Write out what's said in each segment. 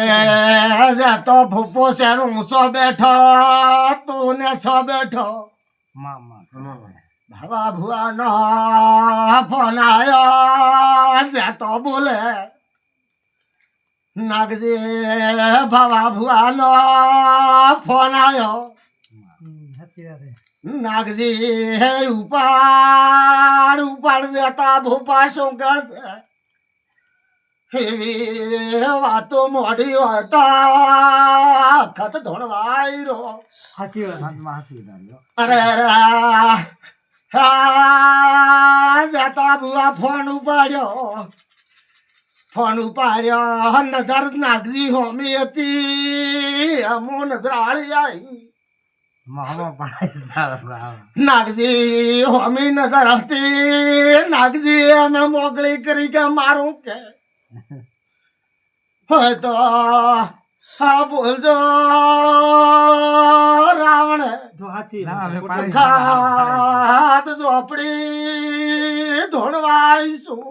એ તો ભૂપો શેર ઊંચો બેઠો તું ને સો બેઠો ભાવા ભુવાનો ફોન આવ્યો છે તો બોલે નાગજી ભાવા ભુવાનો ફોન આવ્યો નાગજી ઉપાડ દેતા ભૂપા શું કહેશે એવી વાતો મોડી હતા ખત ધોળવાઈ રો અરે જતા બુઆ ફોન ઉપાડ્યો નજર નાગજી હોમી હતી અમો નજર આળી આવી નાગજી હોમી નજર હતી નાગજી અમે મોકલી કરી કે મારું કે હોય તો હા બોલજો રાવણ ખાત ઝોપડી ધોણવાઈશું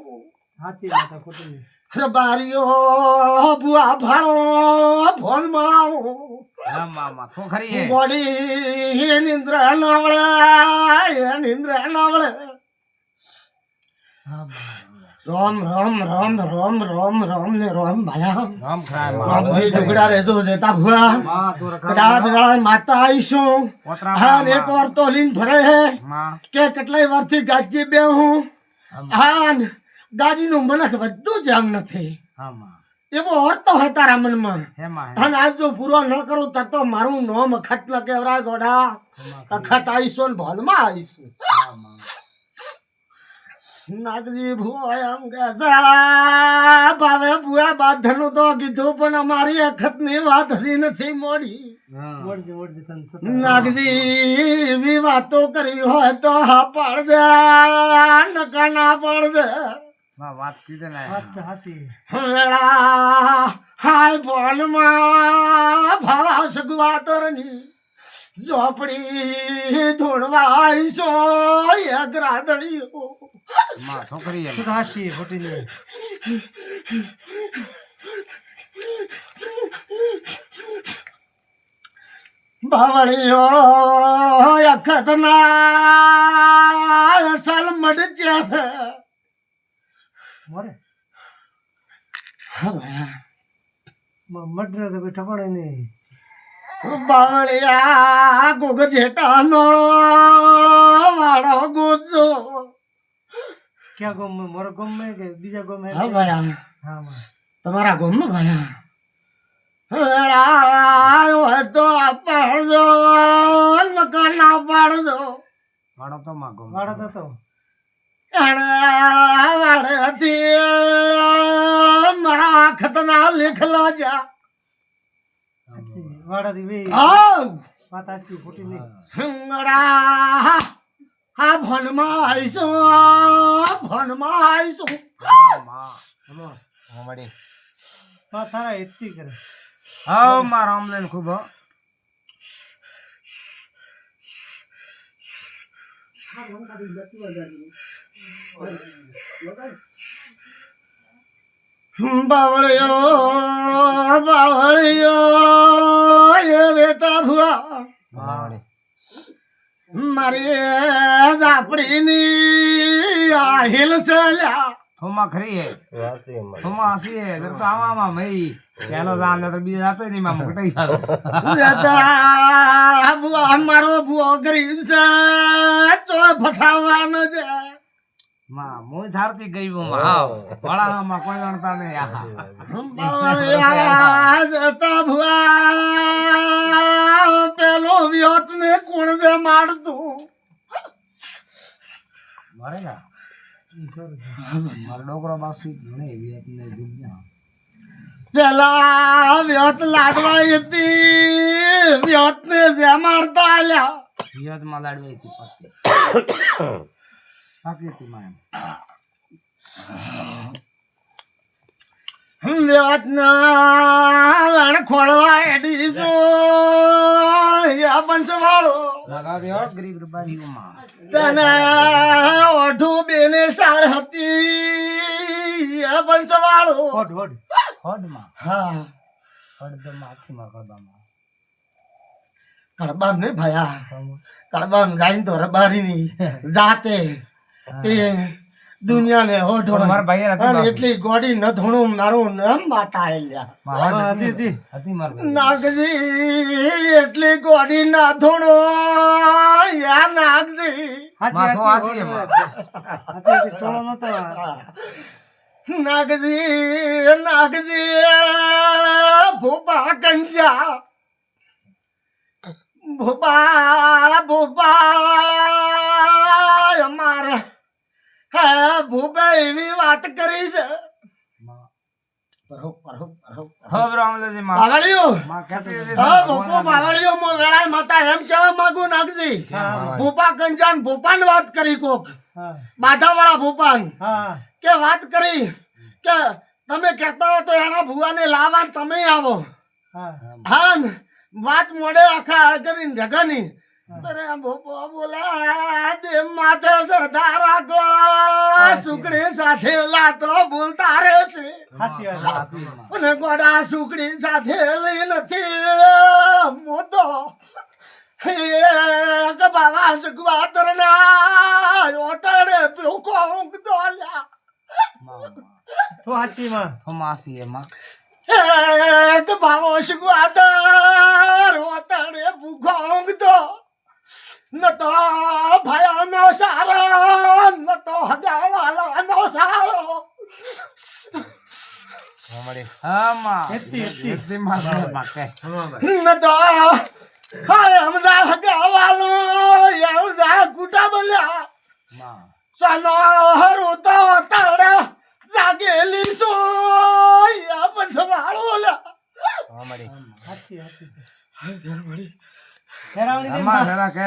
બારીઓ બુઆ ભાણો ફોન માં બોડી નિંદ્ર નાવળે રોમ રોમ રોમ રોમ રોમ રોમ ને રોમ ભાયા ટુકડા રેજો જેતા ભુઆ કદાચ માતા આવીશું હા એક વાર તો લીન ભરે હે કે કેટલાય વર્ષથી ગાજી બે હું હા ગાજી નું મને વધુ જામ નથી એવો ઓરતો હોય તારા મનમાં અને આજ જો પૂરો ન કરું તો તો મારું નોમ અખત ન કેવરા ગોડા અખત આવીશું ને ભોલમાં આવીશું નાગજી ભુવા એમ કે ભાવે ભુવા બાધનું તો કીધું પણ અમારી અખત ની વાત હજી નથી મોડી નાગજી એવી વાતો કરી હોય તો હા પાડજે નકા ના પાડજે હાય બોલમાં ભાવા સગવાતરની ઝોપડી ધોણવાઈશો ગ્રાદડી બાવળીઓ અખત ના અસલ મડ છે બાવળિયા ગોગ જેટાનો વાળો ગોજો ક્યાં ગોમ में मोर गोम में के बीजा गोम में હા ભાયા हां તમારા ગોમમાં ભાયા હોય તો પાડજો નકા ના પાડજો વાડો તો માં ગોમ વાડો તો વાડેથી મારા ખતના લેખલા જા વાડા દી વે આવ પાતાચી ફૂટી ની હંગડા આ ભનમાં આવીશું મડી પા તારા એતી કરે હા માં રામલેન ખૂબ બાવળિયો એ વેતા ભુઆ મારી ઝાપડીની આ હિલ છે લ્યા થોમા ખરી હે થોમા હસી હે તો આવામાં મઈ પેલો જાન તો બીજો જાતો નહીં માં કટાઈ જાતો ભુઆ મારો ભુઓ ગરીબ છે ચોય ફસાવાનો છે માં મોય ધારતી ગરીબો માં આવ વળામાં કોઈ ગણતા નહીં આ જતા ભુઆ પેલો વ્યોત ને કોણ છે મારતું મારેગા મારો ડોકરો માસી નહીં વ્યોત ને દુનિયા પેલા વ્યોત લાડવાઈ હતી વ્યોત ને જે મારતા આલ્યા વ્યોત માં લાડવાઈ હતી પાકી માં વ્યોત ના ખોળવા એડીશું યા પંચવાળો લગા દેવા ગરીબ રબારીઓ માં સને ઓઢું બેને સાર હતી યા પંચવાળો હોડ માં હા કડબામ નહીં ભયા કડબામ જાય તો રબારી ની જાતે તે દુનિયાને હોઢો મારા ભાઈએ નથી અને બાપુ. એટલી ગોડી ન ધોણું મારું નામ માતા આલ્યા મારા હતી મારા ભાઈએ. નાગજી એટલી ગોડી ના ધોણો યા નાગજી માથું આસી એમાં. નાગજી નાગજી ભૂપા કંજા ભૂપા અમારે હે ભૂપે એવી વાત કરી છે રામલાલજી માં. બાવળિયું માં કહેતી હતી, હા ભૂપો બાવળિયો મો વેળાય માતા એમ કેવા માંગુ નાગજી ભૂપા કંજાન ભૂપાન વાત કરી કોક બાધાવાળા ભૂપાન કે વાત કરી કે તમે કહેતા હો તો એના ભુવાને લાવવા તમે આવો હા ને, વાત મોડે આખા કરીને જગાની અરે ભૂપો બોલા દે માથે સરદાર રાખો સુકડી સાથે લાતો બોલતા રહે છે અને ગોડા સુકડી સાથે લઈ નથી મોતો એક બાવા સુકવા તરના ઓતડે પીકો ઊંઘતો લ્યા માસી એમાં. એક બાવો સુકવા તર ઓતડે ભૂખો ઊંઘતો ન તો ભયાનો સારો ન તો હજાવાલાનો સારો હા માં. એટલી માં કહે. ન તો હાય હમજા હજાવાલો યવજા કુટા બોલ્યા માં. સનો હરુ તો તડે જાગેલી સોય પંચવાળો લા આમાં જરા કે